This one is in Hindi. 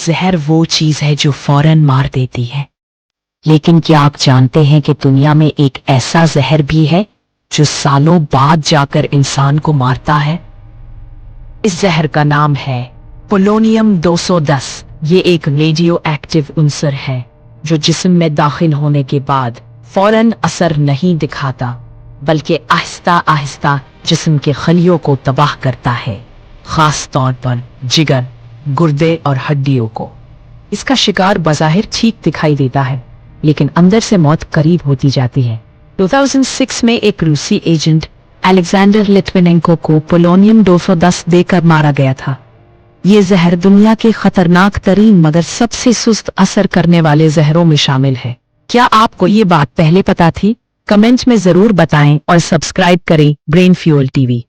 जहर वो चीज है जो फौरन मार देती है, लेकिन क्या आप जानते हैं कि दुनिया में एक ऐसा जहर भी है जो सालों बाद जाकर इंसान को मारता है? इस जहर का नाम है पोलोनियम 210। ये एक रेडियो एक्टिव उन्सर है जो जिस्म में दाखिल होने के बाद फौरन असर नहीं दिखाता, बल्कि आहिस्ता आहिस्ता जिस्म के खलियों को तबाह करता है, खास तौर पर जिगर, गुर्दे और हड्डियों को। इसका शिकार बज़ाहिर ठीक दिखाई देता है, लेकिन अंदर से मौत करीब होती जाती है। 2006 में एक रूसी एजेंट अलेक्जेंडर लिट्विनेंको को पोलोनियम 210 देकर मारा गया था। ये जहर दुनिया के खतरनाक तरीन मगर सबसे सुस्त असर करने वाले जहरों में शामिल है। क्या आपको ये बात पहले पता थी? कमेंट में जरूर बताएं और सब्सक्राइब करें ब्रेन फ्यूल टीवी।